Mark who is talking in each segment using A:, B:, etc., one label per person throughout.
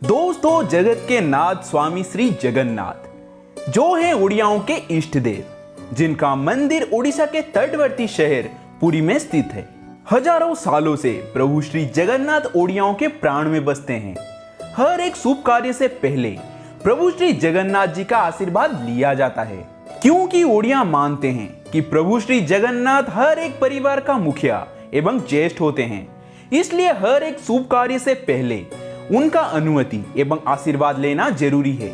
A: दोस्तों, जगत के नाथ स्वामी श्री जगन्नाथ जो हैं उड़ियाओं के इष्ट देव, जिनका मंदिर उड़ीसा के तटवर्ती शहर पुरी में स्थित है। हजारों सालों से प्रभु श्री जगन्नाथ उड़ियाओं के प्राण में बसते हैं। हर एक शुभ कार्य से पहले प्रभु श्री जगन्नाथ जी का आशीर्वाद लिया जाता है, क्योंकि उड़िया मानते हैं कि प्रभु श्री जगन्नाथ हर एक परिवार का मुखिया एवं ज्येष्ठ होते हैं। इसलिए हर एक शुभ कार्य से पहले उनका अनुमति एवं आशीर्वाद लेना जरूरी है।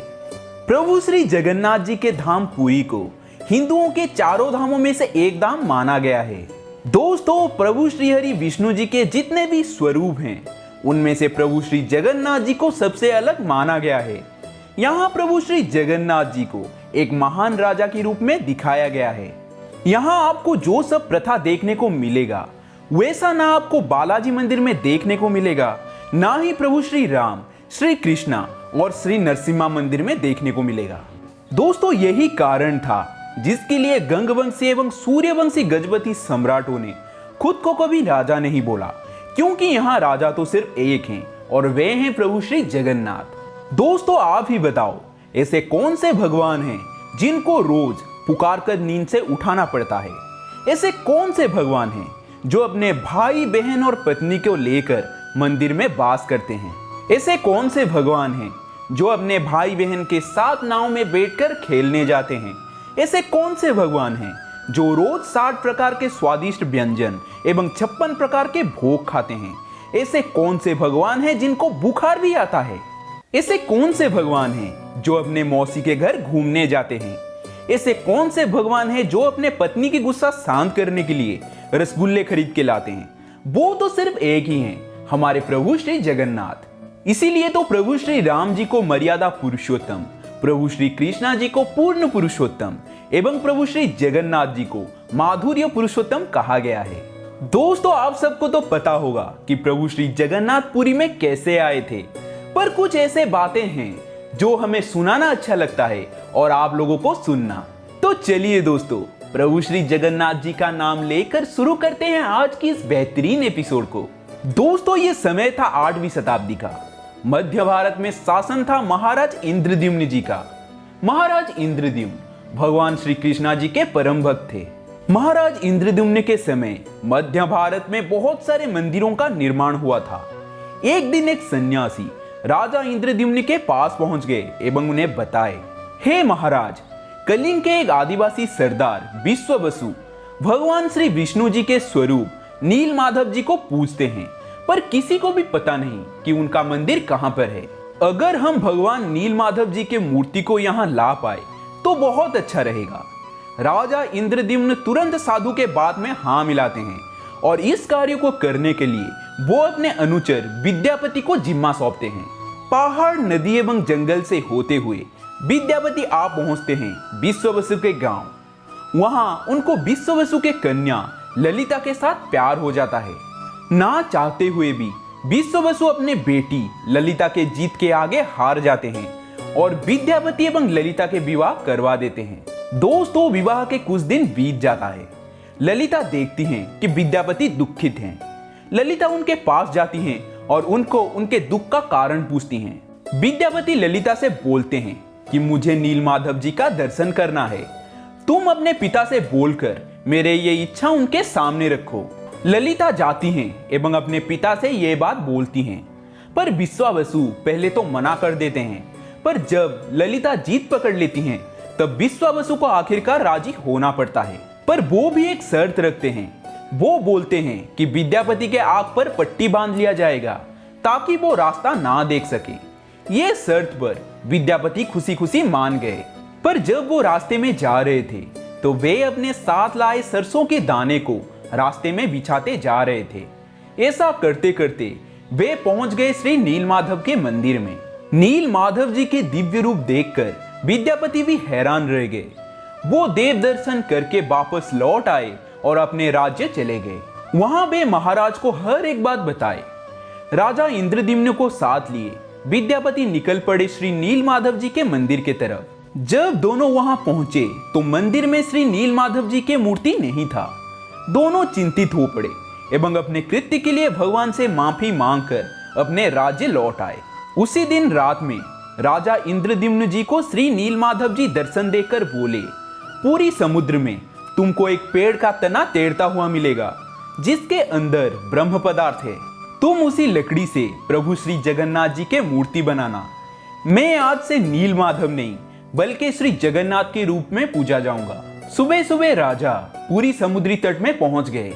A: प्रभु श्री जगन्नाथ जी के धाम पुरी को हिंदुओं के चारों धामों में से एक धाम माना गया है। दोस्तों, प्रभु श्री हरि विष्णु जी के जितने भी स्वरूप हैं, उनमें से प्रभु श्री जगन्नाथ जी को सबसे अलग माना गया है। यहाँ प्रभु श्री जगन्नाथ जी को एक महान राजा के रूप में दिखाया गया है। यहाँ आपको जो सब प्रथा देखने को मिलेगा, वैसा ना आपको बालाजी मंदिर में देखने को मिलेगा, ना ही प्रभु श्री राम, श्री कृष्णा और श्री नरसिम्हा मंदिर में देखने को मिलेगा। दोस्तों, यही कारण था जिसके लिए गंगवंशी एवं सूर्यवंशी गजपति सम्राटों ने खुद को कभी राजा नहीं बोला, क्योंकि यहाँ राजा तो सिर्फ एक हैं और वे हैं प्रभु श्री जगन्नाथ। दोस्तों, आप ही बताओ, ऐसे कौन से भगवान हैं जिनको रोज पुकार कर नींद से उठाना पड़ता है? ऐसे कौन से भगवान हैं जो अपने भाई बहन और पत्नी को लेकर मंदिर में वास करते हैं? ऐसे कौन से भगवान हैं जो अपने भाई बहन के साथ नाव में बैठकर खेलने जाते हैं? ऐसे कौन से भगवान हैं जो रोज 60 प्रकार के स्वादिष्ट व्यंजन एवं 56 प्रकार के भोग खाते हैं? ऐसे कौन से भगवान हैं जिनको बुखार भी आता है? ऐसे कौन से भगवान हैं जो अपने मौसी के घर घूमने जाते हैं? ऐसे कौन से भगवान हैं जो अपने पत्नी की गुस्सा शांत करने के लिए रसगुल्ले खरीद के लाते हैं? वो तो सिर्फ एक ही हैं, हमारे प्रभु श्री जगन्नाथ। इसीलिए तो प्रभु श्री राम जी को मर्यादा पुरुषोत्तम, प्रभु श्री कृष्णा जी को पूर्ण पुरुषोत्तम एवं प्रभु श्री जगन्नाथ जी को माधुर्य पुरुषोत्तम कहा गया है। दोस्तों, आप सबको तो पता होगा कि प्रभु श्री जगन्नाथ पुरी में कैसे आए थे, पर कुछ ऐसे बातें हैं जो हमें सुनाना अच्छा लगता है और आप लोगों को सुनना। तो चलिए दोस्तों, प्रभु श्री जगन्नाथ जी का नाम लेकर शुरू करते हैं आज की इस बेहतरीन एपिसोड को। दोस्तों, ये समय था 8वीं शताब्दी का। मध्य भारत में शासन था महाराज इंद्रद्युम्न जी का। महाराज इंद्रद्युम्न भगवान श्री कृष्णा जी के परम भक्त थे। महाराज इंद्रद्युम्न के समय मध्य भारत में बहुत सारे मंदिरों का निर्माण हुआ था। एक दिन एक सन्यासी राजा इंद्रद्युम्न के पास पहुंच गए एवं उन्हें बताए, हे महाराज, कलिंग के एक आदिवासी सरदार विश्ववसु भगवान श्री विष्णु जी के स्वरूप नील माधव जी को पूजते हैं, पर किसी को भी पता नहीं कि उनका मंदिर कहां पर है। अगर हम भगवान नील माधव जी के मूर्ति को यहां ला पाए तो बहुत अच्छा रहेगा। राजा इंद्रद्युम्न तुरंत साधु के बात में हाँ मिलाते हैं और इस कार्य को करने के लिए वो अपने अनुचर विद्यापति को जिम्मा सौंपते हैं। पहाड़, नदी एवं जंगल से होते हुए विद्यापति आ पहुंचते हैं विश्ववसु के गांव। वहां उनको विश्ववसु के कन्या ललिता के साथ प्यार हो जाता है। ना चाहते हुए भी विश्ववसु अपने बेटी ललिता के जीत के आगे हार जाते हैं और विद्यापति एवं ललिता के विवाह करवा देते हैं। दोस्तों, विवाह के कुछ दिन बीत जाता है। ललिता देखती हैं कि विद्यापति दुखित हैं। ललिता उनके पास जाती हैं और उनको उनके दुख का कारण पूछती हैं। विद्यापति ललिता से बोलते हैं कि मुझे नील माधव जी का दर्शन करना है। तुम अपने पिता से बोलकर मेरे ये इच्छा उनके सामने रखो। ललिता जाती हैं एवं अपने पिता से ये बात बोलती हैं, पर विश्ववसु पहले तो मना कर देते हैं। पर जब ललिता जीत पकड़ लेती हैं, तब विश्ववसु को आखिरकार राजी होना पड़ता है। पर वो भी एक शर्त रखते हैं। वो बोलते हैं कि विद्यापति के आंख पर पट्टी बांध लिया जाएगा ताकि वो रास्ता ना देख सके। ये शर्त पर विद्यापति खुशी खुशी मान गए। पर जब वो रास्ते में जा रहे थे तो वे अपने साथ लाए सरसों के दाने को रास्ते में बिछाते जा रहे थे। ऐसा करते करते वे पहुंच गए श्री नील माधव के मंदिर में। नील माधव जी के दिव्य रूप देखकर विद्यापति भी हैरान रह गए। वो देव दर्शन करके वापस लौट आए और अपने राज्य चले गए। वहां वे महाराज को हर एक बात बताए। राजा इंद्रद्युम्न को साथ लिए विद्यापति निकल पड़े श्री नील माधव जी के मंदिर के तरफ। जब दोनों वहां पहुंचे तो मंदिर में श्री नील माधव जी की मूर्ति नहीं था। दोनों चिंतित हो पड़े एवं अपने कृत्य के लिए भगवान से माफी मांगकर अपने राज्य लौट आए। उसी दिन रात में राजा इंद्रद्युम्न जी को श्री नीलमाधव जी दर्शन देकर बोले, पूरी समुद्र में तुमको एक पेड़ का तना तैरता हुआ मिलेगा जिसके अंदर ब्रह्म पदार्थ है। तुम उसी लकड़ी से प्रभु श्री जगन्नाथ जी के मूर्ति बनाना। मैं आज से नीलमाधव नहीं बल्कि श्री जगन्नाथ के रूप में पूजा जाऊंगा। सुबह सुबह राजा पूरी समुद्री तट में पहुंच गए।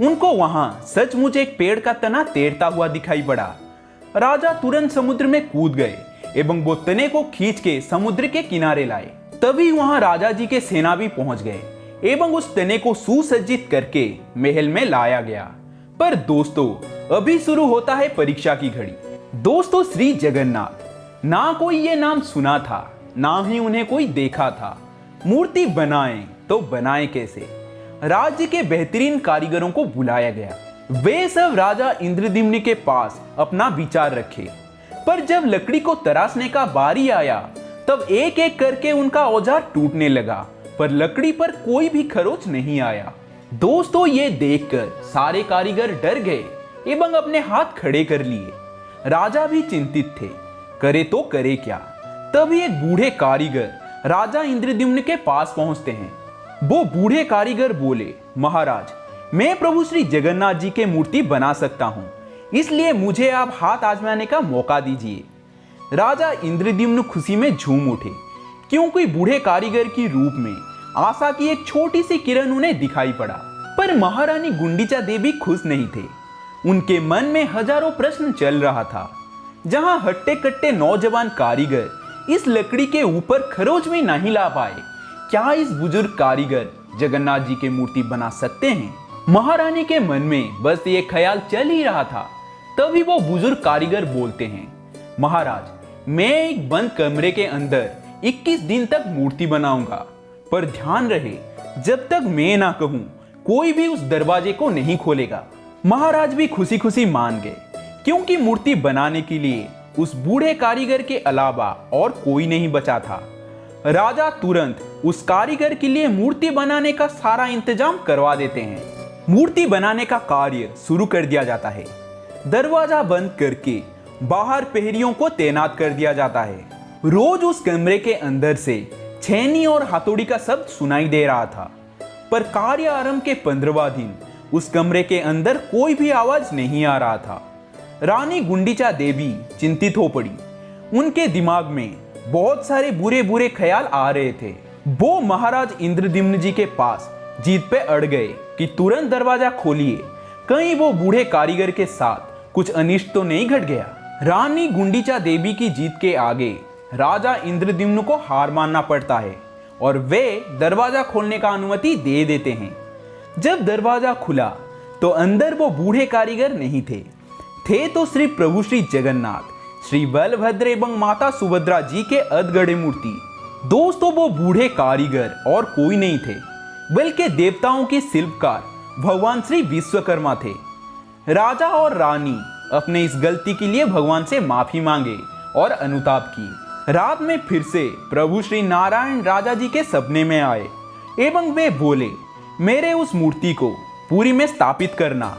A: उनको वहां सचमुच एक पेड़ का तना तैरता हुआ दिखाई पड़ा। राजा तुरंत समुद्र में कूद गए एवं वो तने को खींच के समुद्र के किनारे लाए। तभी वहां राजा जी के सेना भी पहुंच गए एवं उस तने को सुसज्जित करके महल में लाया गया। पर दोस्तों, अभी शुरू होता है परीक्षा की घड़ी। दोस्तों, श्री जगन्नाथ, ना कोई ये नाम सुना था, ना ही उन्हें कोई देखा था। मूर्ति बनाएं तो बनाएं कैसे? राज्य के बेहतरीन कारीगरों को बुलाया गया। वे सब राजा इंद्रद्युम्न के पास अपना विचार रखे। पर जब लकड़ी को तराशने का बारी आया तब एक एक करके उनका औजार टूटने लगा, पर लकड़ी पर कोई भी खरोच नहीं आया। दोस्तों, ये देखकर सारे कारीगर डर गए एवं अपने हाथ खड़े कर लिए। राजा भी चिंतित थे, करे तो करे क्या। तभी एक बूढ़े कारीगर राजा इंद्रद्युम्न के पास पहुंचते हैं। वो बूढ़े कारीगर बोले, महाराज, मैं प्रभु श्री जगन्नाथ जी के मूर्ति बना सकता हूं, इसलिए मुझे आप हाथ आजमाने का मौका दीजिए। राजा इंद्रद्युम्न खुशी में झूम उठे, क्योंकि बूढ़े कारीगर की रूप में आशा की एक छोटी सी किरण उन्हें दिखाई पड़ा। पर महारानी गुंडीचा देवी खुश नहीं थे। उनके मन में हजारों प्रश्न चल रहा था। जहां हट्टे कट्टे नौजवान कारीगर इस लकड़ी के ऊपर खरोच भी नहीं ला पाए, क्या इस बुजुर्ग कारीगर जगन्नाथ जी की मूर्ति बना सकते हैं? महारानी के मन में बस ये ख्याल चल ही रहा था। तभी वो बुजुर्ग कारीगर बोलते हैं, महाराज, मैं एक बंद कमरे के अंदर 21 दिन तक मूर्ति बनाऊंगा, पर ध्यान रहे, जब तक मैं ना कहूं कोई भी उस दरवाजे को नहीं खोलेगा। महाराज भी खुशी खुशी मान गए, क्योंकि मूर्ति बनाने के लिए उस बूढ़े कारीगर के अलावा और कोई नहीं बचा था। राजा तुरंत उस कारीगर के लिए मूर्ति बनाने का सारा इंतजाम करवा देते हैं। मूर्ति बनाने का कार्य शुरू कर दिया जाता है। दरवाजा बंद करके बाहर प्रहरियों को तैनात कर दिया जाता है। रोज उस कमरे के अंदर से छेनी और हथौड़ी का शब्द सुनाई दे रहा था, पर कार्य आरंभ के 15वां दिन उस कमरे के अंदर कोई भी आवाज नहीं आ रहा था। रानी गुंडीचा देवी चिंतित हो पड़ी। उनके दिमाग में बहुत सारे बुरे बुरे ख्याल आ रहे थे। वो महाराज इंद्रद्युम्न जी के पास जीत पे अड़ गए कि तुरंत दरवाजा खोलिए, कहीं वो बूढ़े कारीगर के साथ कुछ अनिष्ट तो नहीं घट गया। रानी गुंडीचा देवी की जीत के आगे राजा इंद्रद्युम्न को हार मानना पड़ता है और वे दरवाजा खोलने का अनुमति दे देते हैं। जब दरवाजा खुला तो अंदर वो बूढ़े कारीगर नहीं थे तो श्री प्रभु श्री जगन्नाथ, श्री बलभद्र एवं माता सुभद्रा जी के अधगढ़े मूर्ति। दोस्तों, वो बूढ़े कारीगर और कोई नहीं थे बल्कि देवताओं के शिल्पकार भगवान श्री विश्वकर्मा थे। राजा और रानी अपने इस गलती के लिए भगवान से माफी मांगे और अनुताप की। रात में फिर से प्रभु श्री नारायण राजा जी के सपने में आए एवं वे बोले, मेरे उस मूर्ति को पुरी में स्थापित करना,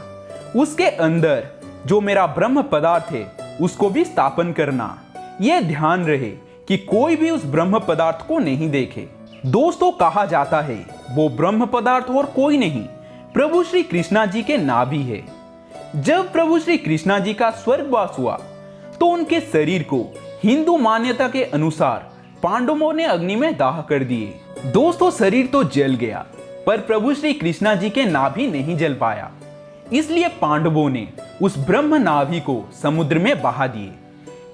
A: उसके अंदर जो मेरा ब्रह्म पदार्थ है उसको भी स्थापन करना। यह ध्यान रहे कि कोई भी उस ब्रह्म पदार्थ को नहीं देखे। दोस्तों, कहा जाता है वो ब्रह्म पदार्थ और कोई नहीं, प्रभु श्री कृष्णा जी के नाभि है। जब प्रभु श्री कृष्णा जी का स्वर्गवास हुआ तो उनके शरीर को हिंदू मान्यता के अनुसार पांडवों ने अग्नि में दाह कर दिए। दोस्तों, शरीर तो जल गया पर प्रभु श्री कृष्णा जी के नाभि नहीं जल पाया, इसलिए पांडवों ने उस ब्रह्म नाभि को समुद्र में बहा दिए।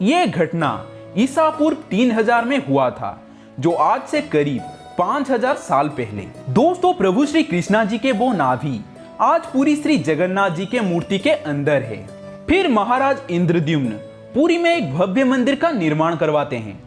A: यह घटना ईसा पूर्व 3000 में हुआ था, जो आज से करीब 5000 साल पहले। दोस्तों, प्रभु श्री कृष्णा जी के वो नाभि आज पूरी श्री जगन्नाथ जी के मूर्ति के अंदर है। फिर महाराज इंद्रद्युम्न पुरी में एक भव्य मंदिर का निर्माण करवाते हैं,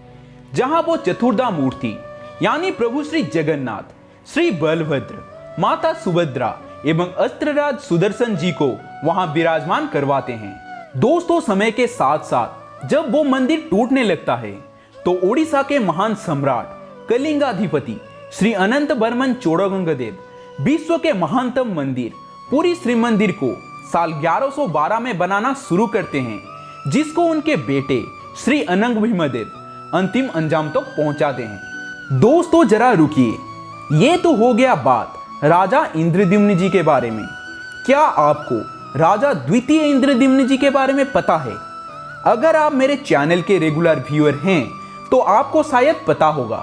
A: जहां वो चतुर्धा मूर्ति यानी प्रभु श्री जगन्नाथ, श्री बलभद्र, माता सुभद्रा एवं अस्त्रराज सुदर्शन जी को वहां विराजमान करवाते हैं। दोस्तों, समय के साथ साथ जब वो मंदिर टूटने लगता है तो ओडिशा के महान सम्राट कलिंगाधिपति श्री अनंत बर्मन चोड़गंगदेव विश्व के महानतम मंदिर पुरी श्री मंदिर को साल 1112 में बनाना शुरू करते हैं, जिसको उनके बेटे श्री अनंग भीमदेव अंतिम अंजाम तक पहुंचाते हैं। दोस्तों जरा रुकिए, ये तो हो गया बात राजा इंद्रद्युम्न जी के बारे में। क्या आपको राजा द्वितीय इंद्रद्युम्न जी के बारे में पता है? अगर आप मेरे चैनल के रेगुलर व्यूअर हैं तो आपको शायद पता होगा,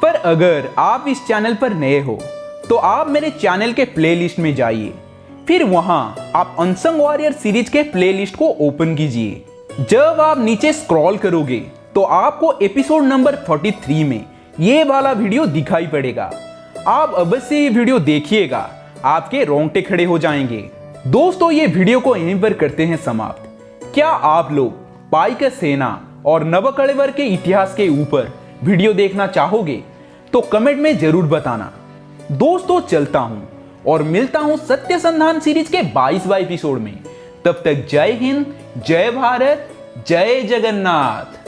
A: पर अगर आप इस चैनल पर नए हो तो आप मेरे चैनल के प्लेलिस्ट में जाइए, फिर वहां आप अनसंग वॉरियर सीरीज के प्लेलिस्ट को ओपन कीजिए। जब आप नीचे स्क्रॉल करोगे तो आपको एपिसोड नंबर 43 में ये वाला वीडियो दिखाई पड़ेगा। आप अवश्य ये वीडियो देखिएगा, आपके रोंगटे खड़े हो जाएंगे। दोस्तों ये वीडियो को यहीं पर करते हैं समाप्त। क्या आप लोग पाइक सेना और नवकलेवर के इतिहास के ऊपर वीडियो देखना चाहोगे तो कमेंट में जरूर बताना। दोस्तों चलता हूं और मिलता हूं सत्य संधान सीरीज के 22वां एपिसोड में। तब तक जय हिंद, जय भारत, जय जगन्नाथ।